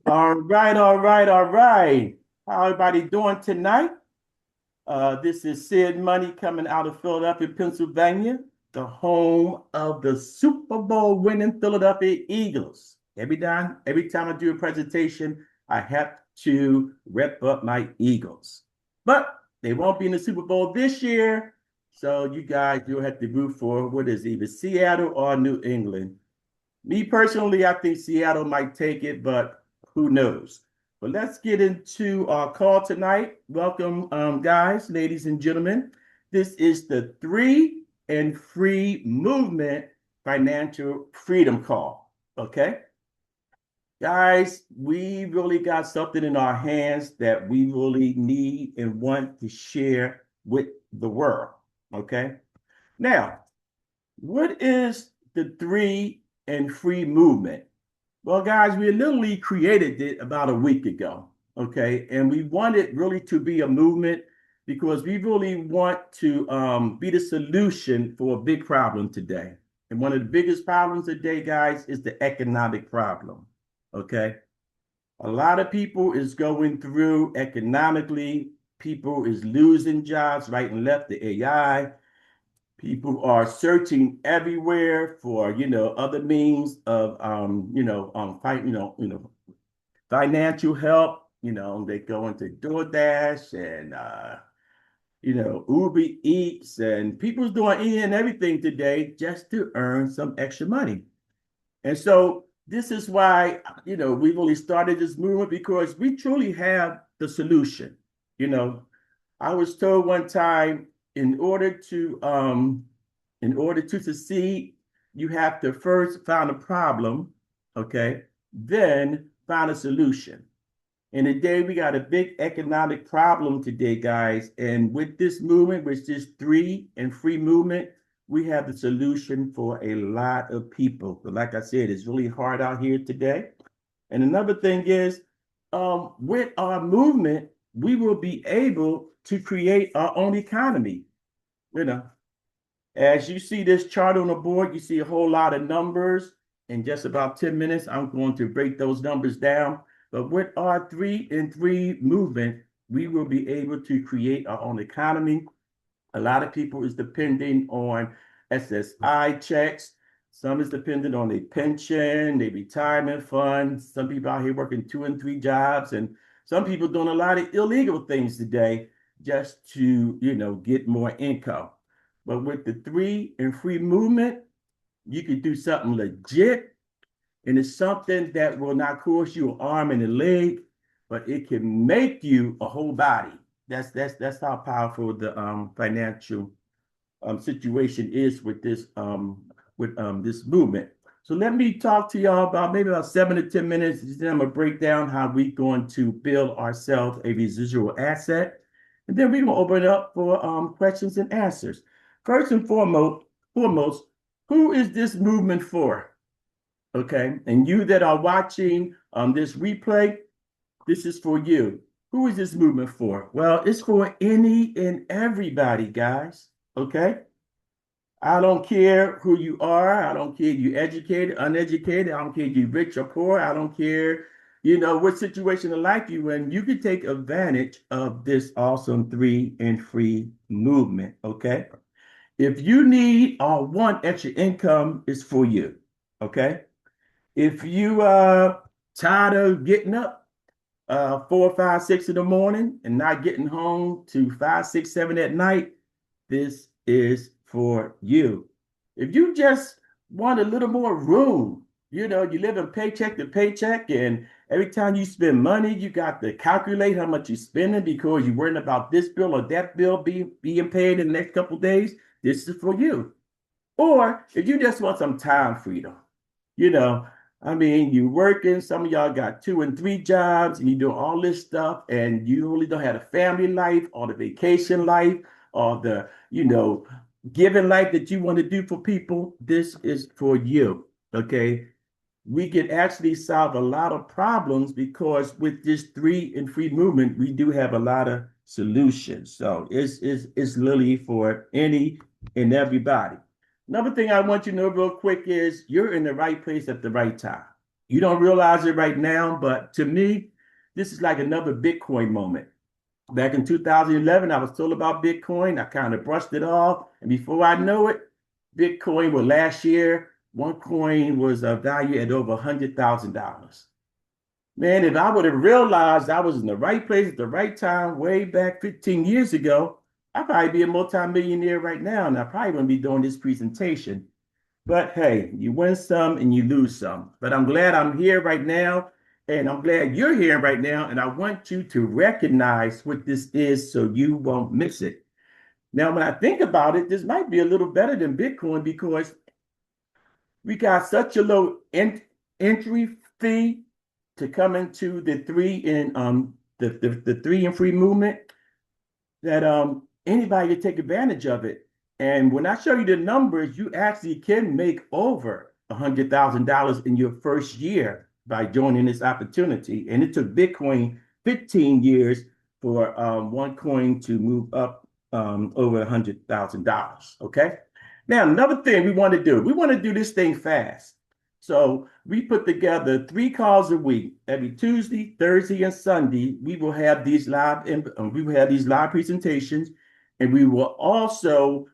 All right, all right, all right. How everybody doing tonight? This is Sid Money coming out of Philadelphia, Pennsylvania, the home of the Super Bowl winning Philadelphia Eagles. Every time I do a presentation, I have to rep up my Eagles. But they won't be in the Super Bowl this year. So you guys, you'll have to root for what is either Seattle or New England. Me personally, I think Seattle might take it, but who knows? But let's get into our call tonight. Welcome, guys, ladies and gentlemen. This is the Three and Free Movement Financial Freedom Call. Okay, guys, we really got something in our hands that we really need and want to share with the world. Okay, now, what is the Three and Free Movement? Well, guys, we literally created it about a week ago, okay? And we want it really to be a movement because we really want to be the solution for a big problem today. And one of the biggest problems today, guys, is the economic problem, okay? A lot of people is going through economically. People is losing jobs right and left, the AI. People are searching everywhere for, other means of, financial help. They go into DoorDash and, Uber Eats, and people's doing any and everything today just to earn some extra money. And so this is why, we've only started this movement because we truly have the solution. You know, I was told one time in order to um, in order to succeed, you have to first find a problem, okay, then find a solution. And today we got a big economic problem today, guys. And with this movement, which is Three and Free Movement, we have the solution for a lot of people. But like I said, it's really hard out here today. And another thing is, with our movement, we will be able to create our own economy. You know, as you see this chart on the board, you see a whole lot of numbers. In just about 10 minutes, I'm going to break those numbers down. But with our Three and Free movement, we will be able to create our own economy. A lot of people is depending on SSI checks. Some is dependent on their pension, their retirement fund. Some people out here working 2 and 3 jobs, and some people doing a lot of illegal things today just to, get more income. But with the Three and Free movement, you can do something legit, and it's something that will not cost you an arm and a leg, but it can make you a whole body. That's how powerful the financial situation is with this movement. So let me talk to y'all about maybe about 7 to 10 minutes. Then I'm gonna break down how we're going to build ourselves a residual asset, and then we're gonna open it up for questions and answers. First and foremost, who is this movement for? Okay, and you that are watching this replay, this is for you. Who is this movement for? Well, it's for any and everybody, guys. Okay. I don't care who you are. I don't care if you're educated, uneducated. I don't care if you're rich or poor. I don't care, what situation of life you're in. You can take advantage of this awesome Three and Free movement. Okay. If you need or want extra income, it's for you. Okay. If you are tired of getting up 4, 5, 6 in the morning and not getting home to 5, 6, 7 at night, this is for you. If you just want a little more room, you live in paycheck to paycheck, and every time you spend money, you got to calculate how much you're spending because you're worrying about this bill or that bill being paid in the next couple of days. This is for you. Or if you just want some time freedom, you know, I mean, you working, some of y'all got 2 and 3 jobs and you doing all this stuff and you really don't have a family life or the vacation life or the, giving life that you want to do for people. This is for you. Okay. We can actually solve a lot of problems because with this Three and Free movement, we do have a lot of solutions. So it's literally for any and everybody. Another thing I want you to know real quick is you're in the right place at the right time. You don't realize it right now, but to me, this is like another Bitcoin moment. Back in 2011, I was told about Bitcoin. I kind of brushed it off. And before I know it, Bitcoin was last year, one coin was valued at over $100,000. Man, if I would have realized I was in the right place at the right time way back 15 years ago, I'd probably be a multimillionaire right now. And I probably wouldn't be doing this presentation. But hey, you win some and you lose some. But I'm glad I'm here right now. And I'm glad you're here right now. And I want you to recognize what this is so you won't miss it. Now, when I think about it, this might be a little better than Bitcoin because we got such a low entry fee to come into the the 3 and free movement that anybody can take advantage of it. And when I show you the numbers, you actually can make over $100,000 in your first year by joining this opportunity. And it took Bitcoin 15 years for one coin to move up over $100,000. Okay. Now, another thing we want to do this thing fast. So we put together 3 calls a week. Every Tuesday, Thursday, and Sunday, we will have these live presentations, and we will also,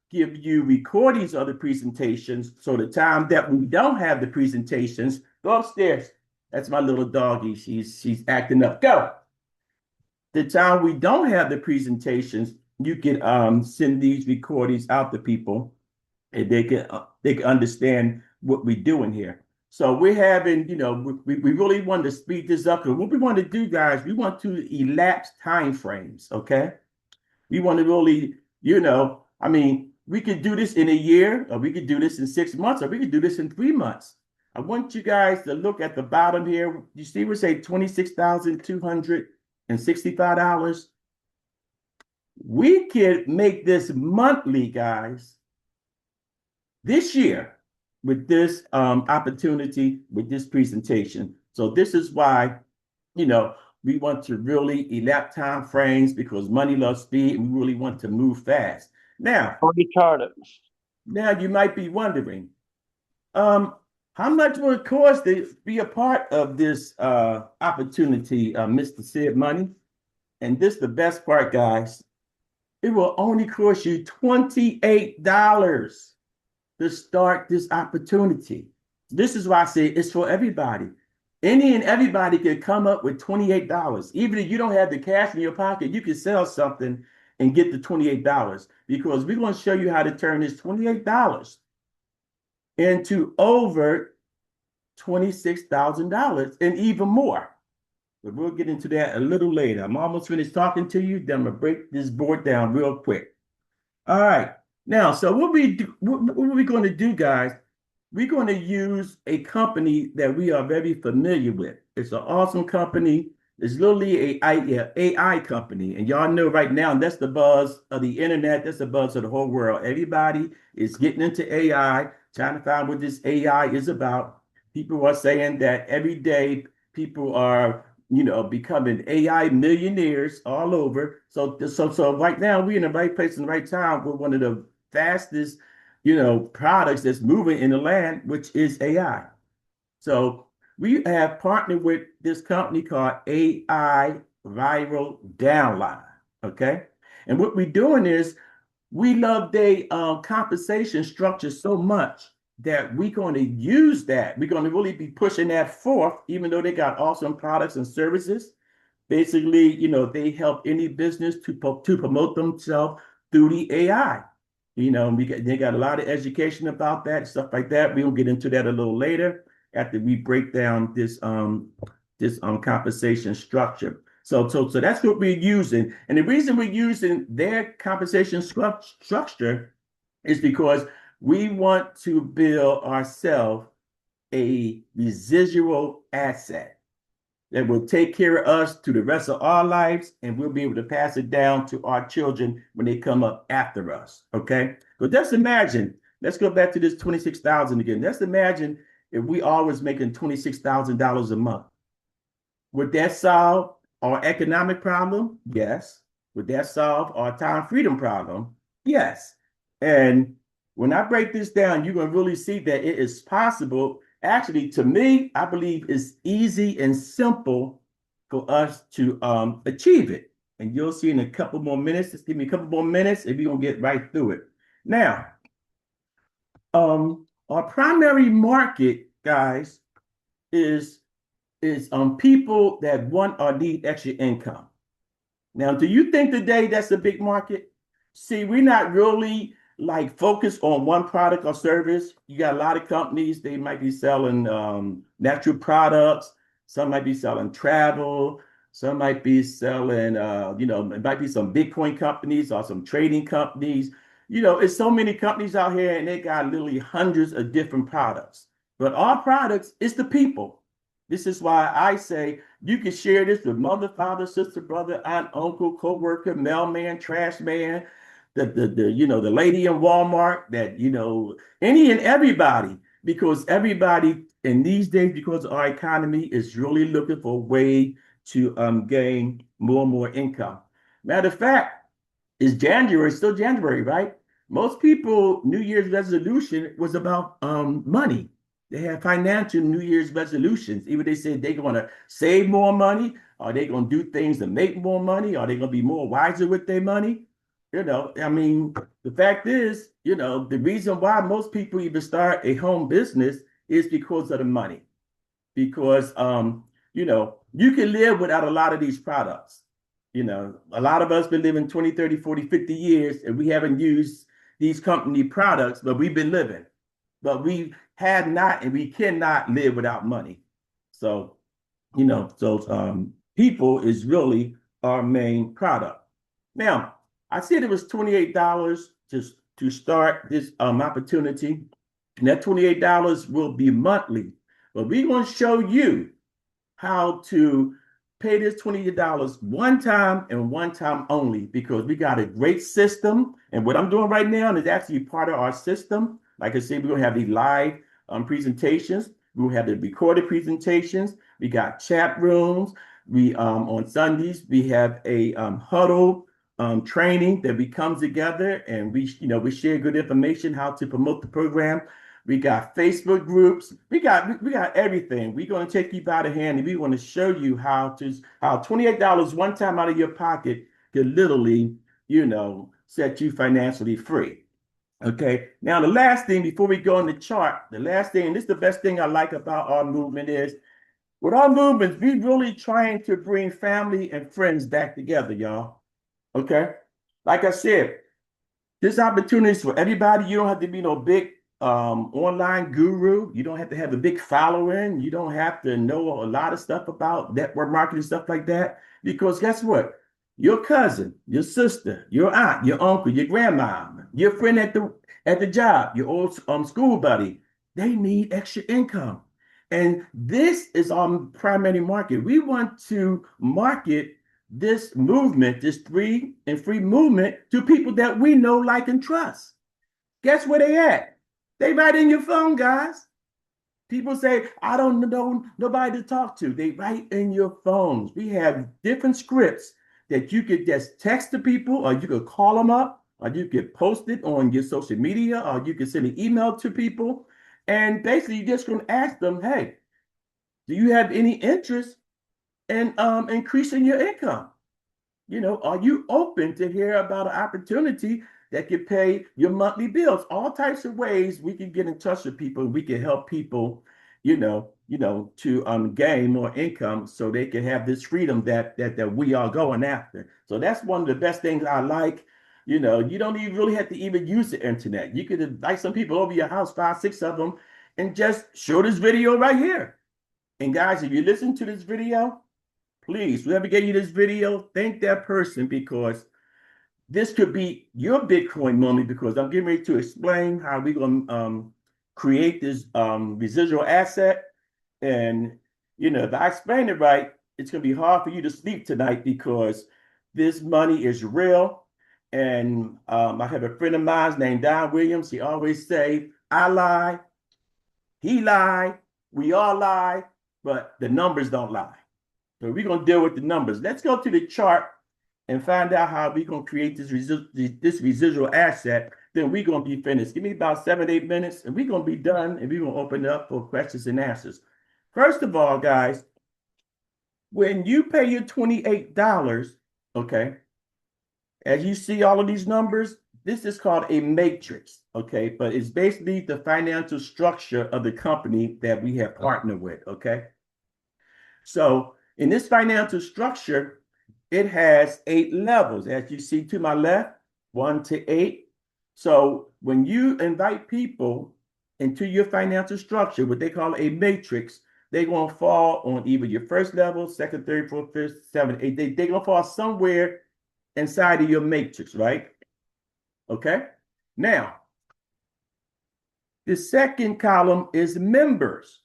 give you recordings of the presentations. So the time that we don't have the presentations, go upstairs. That's my little doggy. She's acting up. Go. The time we don't have the presentations, you can send these recordings out to people, and they can understand what we're doing here. So we're having, we really want to speed this up. And what we want to do, guys, we want to elapse time frames. Okay. We want to really, we could do this in a year, or we could do this in 6 months, or we could do this in 3 months. I want you guys to look at the bottom here. You see, we say $26,265. We could make this monthly, guys, this year with this opportunity, with this presentation. So this is why, we want to really elapse time frames because money loves speed, and we really want to move fast. Now, you might be wondering, how much will it cost to be a part of this opportunity, Mr. Sid Money? And this is the best part, guys. It will only cost you $28 to start this opportunity. This is why I say it's for everybody. Any and everybody can come up with $28. Even if you don't have the cash in your pocket, you can sell something and get the $28, because we're going to show you how to turn this $28 into over $26,000 and even more. But we'll get into that a little later. I'm almost finished talking to you. Then I'm going to break this board down real quick. All right. Now, so what are we going to do, guys? We're going to use a company that we are very familiar with. It's an awesome company. It's literally a AI company. And y'all know right now, that's the buzz of the internet. That's the buzz of the whole world. Everybody is getting into AI, trying to find what this AI is about. People are saying that every day people are, becoming AI millionaires all over. So right now we're in the right place in the right time. We're one of the fastest, products that's moving in the land, which is AI. So we have partnered with this company called AI Viral Downline. Okay. And what we're doing is we love their compensation structure so much that we're going to use that. We're going to really be pushing that forth, even though they got awesome products and services. Basically, they help any business to promote themselves through the AI. They got a lot of education about that, stuff like that. We'll get into that a little later after we break down this compensation structure. So that's what we're using. And the reason we're using their compensation structure is because we want to build ourselves a residual asset that will take care of us to the rest of our lives, and we'll be able to pass it down to our children when they come up after us. Okay. But just imagine, let's go back to this 26,000 again. Let's imagine if we always making $26,000 a month. Would that solve our economic problem? Yes. Would that solve our time freedom problem? Yes. And when I break this down, you're going to really see that it is possible actually, to me, I believe it's easy and simple for us to achieve it. And you'll see in a couple more minutes. Just give me a couple more minutes, and we're gonna get right through it. Now, our primary market, guys, is people that want or need extra income. Now, do you think today that's a big market? See, we're not really like focused on one product or service. You got a lot of companies, they might be selling natural products, some might be selling travel, some might be selling, it might be some Bitcoin companies or some trading companies. It's so many companies out here and they got literally hundreds of different products. But our products is the people. This is why I say you can share this with mother, father, sister, brother, aunt, uncle, co-worker, mailman, trash man, the lady in Walmart, that any and everybody, because everybody in these days, because our economy is really looking for a way to gain more and more income. Matter of fact, it's January, still January, right? Most people, New Year's resolution was about money. They have financial New Year's resolutions. Either they said they're going to save more money, or they going to do things to make more money, or they're going to be more wiser with their money. I mean, the fact is, the reason why most people even start a home business is because of the money. Because, you can live without a lot of these products. A lot of us been living 20, 30, 40, 50 years, and we haven't used these company products, but we've been living. But we have not, and we cannot live without money. So, people is really our main product. Now, I said it was $28 to start this opportunity. And that $28 will be monthly. But we're going to show you how to pay this $28 one time and one time only, because we got a great system. And what I'm doing right now is actually part of our system. Like I said, we're going to have these live presentations. We'll have the recorded presentations. We got chat rooms. We on Sundays, we have a huddle training that we come together, and we share good information how to promote the program. We got Facebook groups. We got everything. We're going to take you by the hand, and we want to show you how $28 one time out of your pocket could literally, set you financially free. Okay. Now, the last thing before we go on the chart, and this is the best thing I like about our movement is, with our movements, we really trying to bring family and friends back together, y'all. Okay. Like I said, this opportunity is for everybody. You don't have to be no big online guru. You don't have to have a big following. You don't have to know a lot of stuff about network marketing, stuff like that. Because guess what? Your cousin, your sister, your aunt, your uncle, your grandma, your friend at the job, your old school buddy, they need extra income. And this is our primary market. We want to market this movement, this free and free movement, to people that we know, like, and trust. Guess where they at? They right in your phone, guys. People say, I don't know nobody to talk to. They right in your phones. We have different scripts that you could just text to people, or you could call them up, or you could post it on your social media, or you could send an email to people. And basically, you're just going to ask them, hey, do you have any interest in increasing your income? Are you open to hear about an opportunity that could pay your monthly bills? All types of ways we can get in touch with people. We can help people, to gain more income so they can have this freedom that we are going after. So that's one of the best things I like. You don't even really have to even use the internet. You could invite some people over your house, 5, 6 of them, and just show this video right here. And guys, if you listen to this video, please, whoever gave you this video, thank that person, because this could be your Bitcoin moment, because I'm getting ready to explain how we're going to create this residual asset. And, if I explain it right, it's going to be hard for you to sleep tonight, because this money is real. And I have a friend of mine named Don Williams. He always say, I lie, he lie, we all lie, but the numbers don't lie. So we're going to deal with the numbers. Let's go to the chart. and find out how we're going to create this residual asset, then we're going to be finished. Give me about 7, 8 minutes, and we're going to be done, and we're going to open it up for questions and answers. First of all, guys, when you pay your $28, okay, as you see all of these numbers, this is called a matrix, okay? But it's basically the financial structure of the company that we have partnered with, okay? So in this financial structure, it has 8 levels, as you see to my left, 1 to 8. So when you invite people into your financial structure, what they call a matrix, they're going to fall on either your first level, second, third, fourth, fifth, seventh, eighth. They're going to fall somewhere inside of your matrix, right? Okay. Now, the second column is members.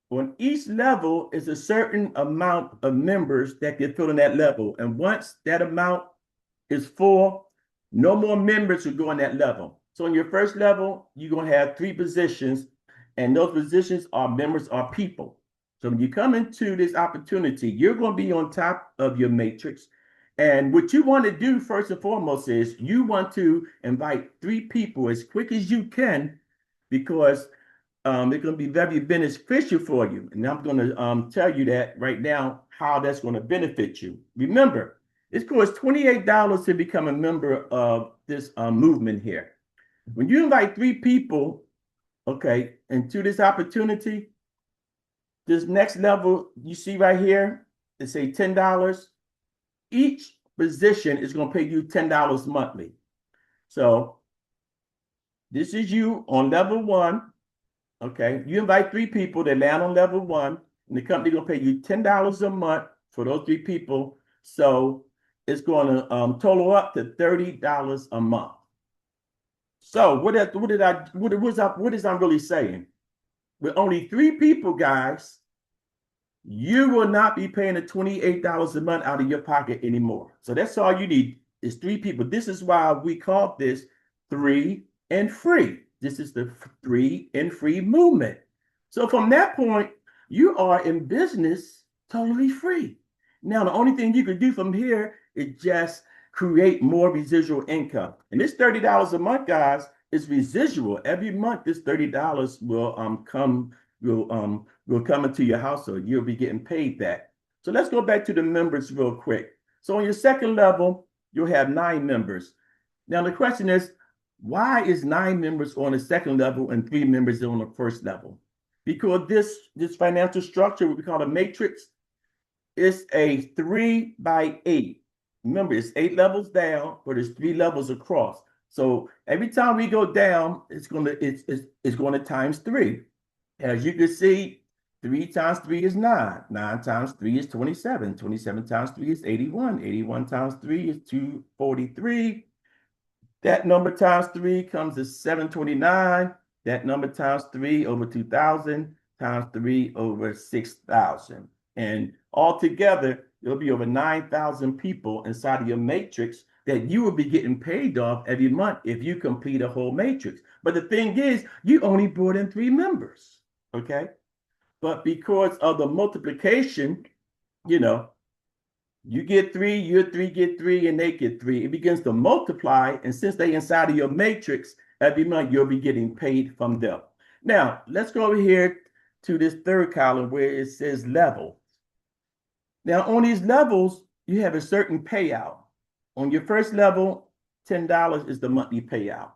On each level is a certain amount of members that can fill in that level. And once that amount is full, no more members will go on that level. So on your first level, you're going to have 3 positions, and those positions are members or people. So when you come into this opportunity, you're going to be on top of your matrix. And what you want to do first and foremost is you want to invite 3 people as quick as you can, because it's going to be very beneficial for you. And I'm going to tell you that right now, how that's going to benefit you. Remember, it costs $28 to become a member of this movement here. When you invite 3 people, okay, into this opportunity, this next level you see right here, it say $10. Each position is going to pay you $10 monthly. So this is you on level 1. Okay, you invite 3 people that land on level 1, and the company going to pay you $10 a month for those 3 people. So it's going to total up to $30 a month. So what is I'm really saying? With only 3 people, guys, you will not be paying the $28 a month out of your pocket anymore. So that's all you need is 3 people. This is why we call this 3 and free. This is the 3 and free movement. So from that point, you are in business totally free. Now, the only thing you can do from here is just create more residual income. And this $30 a month, guys, is residual. Every month, this $30 will come into your household. You'll be getting paid that. So let's go back to the members real quick. So on your second level, you'll have 9 members. Now the question is, why is 9 members on the second level and 3 members on the first level? Because this financial structure, what we call a matrix, is a 3 by 8. Remember, it's 8 levels down, but it's 3 levels across. So every time we go down, it's going to times 3. As you can see, 3 times 3 is 9. 9 times 3 is 27. 27 times 3 is 81. 81 times 3 is 243. That number times 3 comes to 729. That number times 3 over 2,000 times 3 over 6,000. And altogether, there'll be over 9,000 people inside of your matrix that you will be getting paid off every month if you complete a whole matrix. But the thing is, you only brought in 3 members, okay? But because of the multiplication, you get 3, your 3 get 3, and they get 3. It begins to multiply, and since they inside of your matrix, every month you'll be getting paid from them. Now, let's go over here to this third column where it says level. Now, on these levels, you have a certain payout. On your first level, $10 is the monthly payout.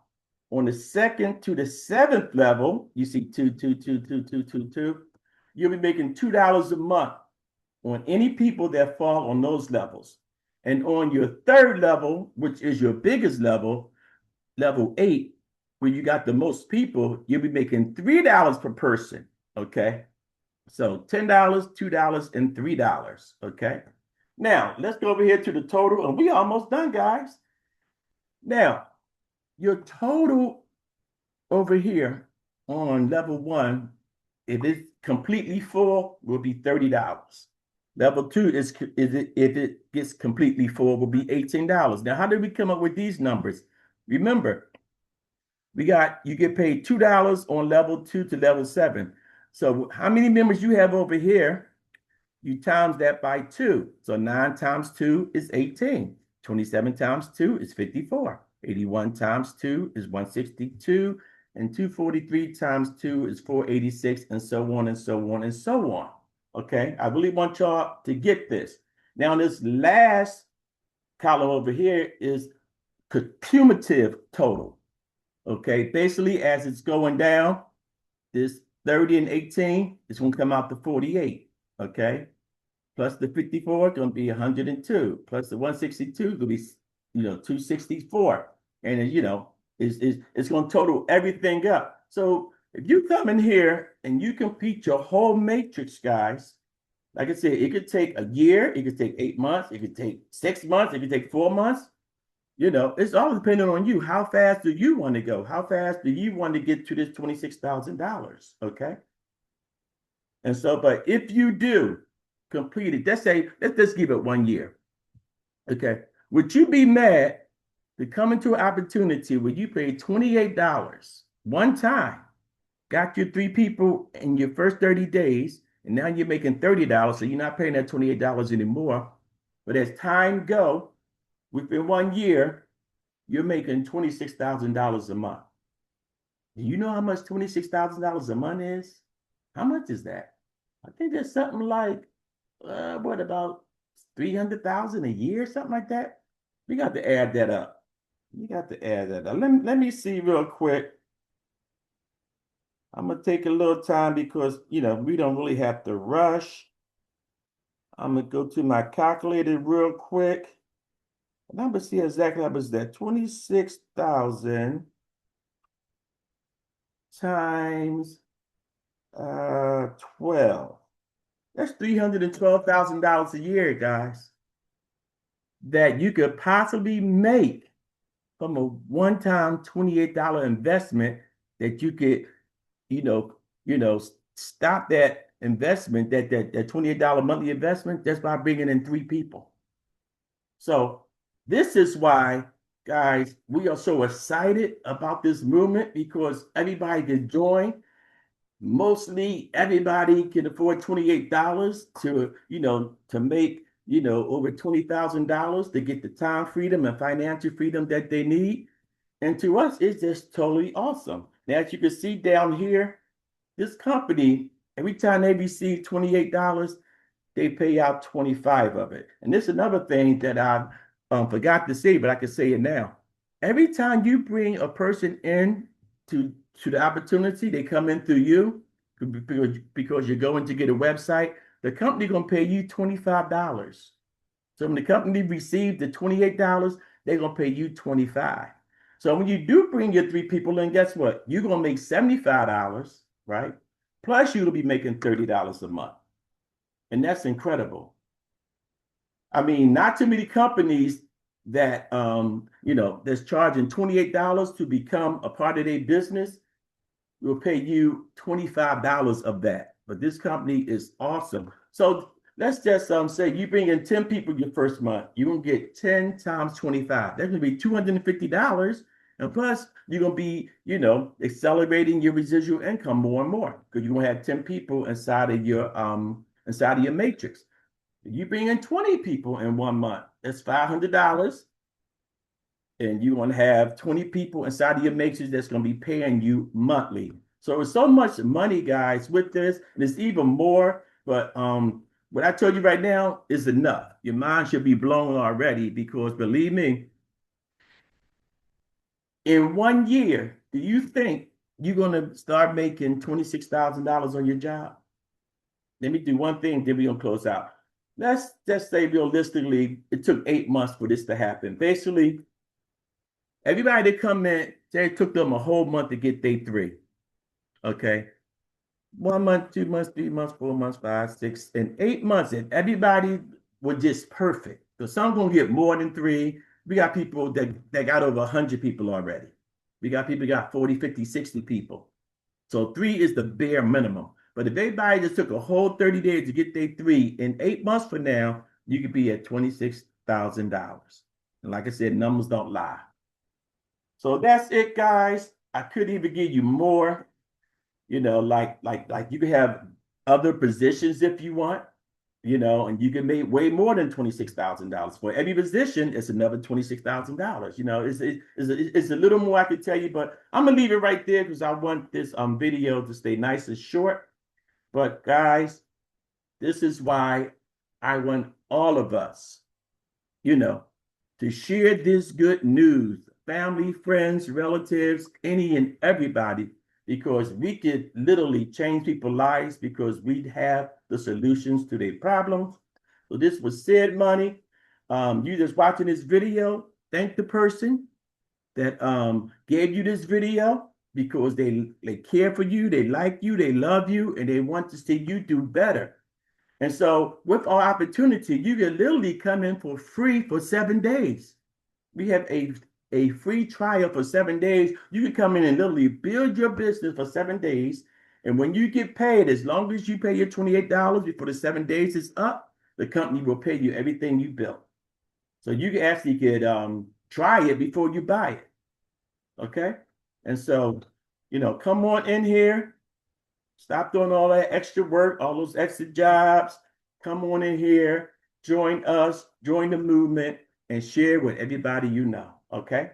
On the second to the 7th level, you see 2, 2, 2, 2, 2, 2, 2. You'll be making $2 a month on any people that fall on those levels. And on your 3rd level, which is your biggest level, level 8, where you got the most people, you'll be making $3 per person, okay? So $10, $2, and $3, okay? Now, let's go over here to the total, and we almost done, guys. Now, your total over here on level 1, if it's completely full, will be $30. Level 2 if it gets completely full, will be $18. Now, how did we come up with these numbers? Remember, you get paid $2 on level 2 to level 7. So how many members you have over here, you times that by 2. So 9 times 2 is 18. 27 times 2 is 54. 81 times 2 is 162. And 243 times 2 is 486, and so on and so on and so on. Okay, I really want y'all to get this. Now, this last column over here is cumulative total. Okay, basically, as it's going down, this 30 and 18 is going to come out to 48. Okay, plus the 54 is going to be 102, plus the 162 is going to be 264, and it's going to total everything up. So if you come in here and you complete your whole matrix, guys, like I said, it could take a year, it could take 8 months, it could take 6 months, it could take 4 months. It's all dependent on you. How fast do you want to go? How fast do you want to get to this $26,000? Okay. And so, but if you do complete it, let's just give it 1 year. Okay. Would you be mad to come into an opportunity where you paid $28 one time, got your 3 people in your first 30 days, and now you're making $30, so you're not paying that $28 anymore. But as time go, within 1 year, you're making $26,000 a month. Do you know how much $26,000 a month is? How much is that? I think there's something like, about 300,000 a year, something like that. We got to add that up. You got to add that up. Let me see real quick. I'm going to take a little time because, we don't really have to rush. I'm going to go to my calculator real quick. And I'm going to see exactly how much is that. 26,000 times 12. That's $312,000 a year, guys, that you could possibly make from a one-time $28 investment that you could, stop that investment, that $28 monthly investment, just by bringing in 3 people. So this is why, guys, we are so excited about this movement, because everybody can join. Mostly everybody can afford $28 to make, over $20,000 to get the time freedom and financial freedom that they need. And to us, it's just totally awesome. Now, as you can see down here, this company, every time they receive $28, they pay out 25 of it. And this is another thing that I forgot to say, but I can say it now. Every time you bring a person in to the opportunity, they come in through you because you're going to get a website, the company going to pay you $25. So when the company receives the $28, they're going to pay you $25. So when you do bring your 3 people in, guess what? You're going to make $75, right? Plus you'll be making $30 a month. And that's incredible. I mean, not too many companies that, that's charging $28 to become a part of their business will pay you $25 of that. But this company is awesome. So let's just say you bring in 10 people your first month, you're going to get 10 times 25. That's going to be $250. And plus, you're going to be, accelerating your residual income more and more, because you're going to have 10 people inside of your matrix. You bring in 20 people in 1 month, that's $500. And you want to have 20 people inside of your matrix that's going to be paying you monthly. So it's so much money, guys, with this. And it's even more. But what I told you right now is enough. Your mind should be blown already, because believe me, in 1 year, do you think you're going to start making $26,000 on your job? Let me do one thing, then we're going to close out. Let's just say realistically, it took 8 months for this to happen. Basically, everybody that come in, it took them a whole month to get day 3. Okay. 1 month, 2 months, 3 months, 4 months, 5, 6, and 8 months. And everybody was just perfect. So some going to get more than 3. We got people that got over 100 people already. We got people got 40, 50, 60 people. So 3 is the bare minimum. But if everybody just took a whole 30 days to get their 3, in 8 months from now, you could be at $26,000. And like I said, numbers don't lie. So that's it, guys. I could even give you more, like you could have other positions if you want. and you can make way more than $26,000. For every position, it's another $26,000. It's a little more I could tell you, but I'm gonna leave it right there because I want this video to stay nice and short. But guys, this is why I want all of us, you know, to share this good news, family, friends, relatives, any and everybody, because we could literally change people's lives because we have the solutions to their problems. So this was Sid Money. You just watching this video, thank the person that gave you this video because they care for you, they like you, they love you, and they want to see you do better. And so with our opportunity, you can literally come in for free for 7 days. We have a free trial for 7 days. You can come in and literally build your business for 7 days. And when you get paid, as long as you pay your $28 before the 7 days is up, the company will pay you everything you built. So you can actually try it before you buy it. Okay? And so, come on in here. Stop doing all that extra work, all those extra jobs. Come on in here, join us, join the movement, and share with everybody you know. Okay?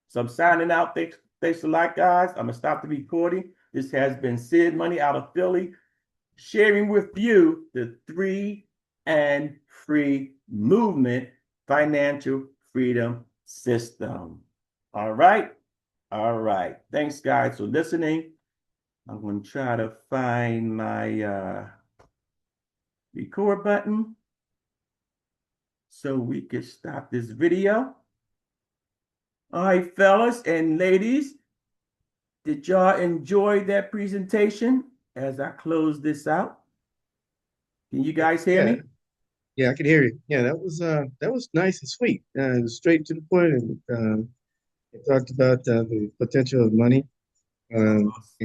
So I'm signing out. Thanks a lot, guys. I'm gonna stop the recording. This has been Sid Money out of Philly, sharing with you the 3 and free movement financial freedom system. All right. All right. Thanks, guys, for listening. I'm going to try to find my record button so we can stop this video. All right, fellas and ladies, did y'all enjoy that presentation as I close this out? Can you guys hear Yeah, me? yeah, I can hear you. Yeah, that was nice and sweet. It was straight to the point, and it talked about the potential of money. Um,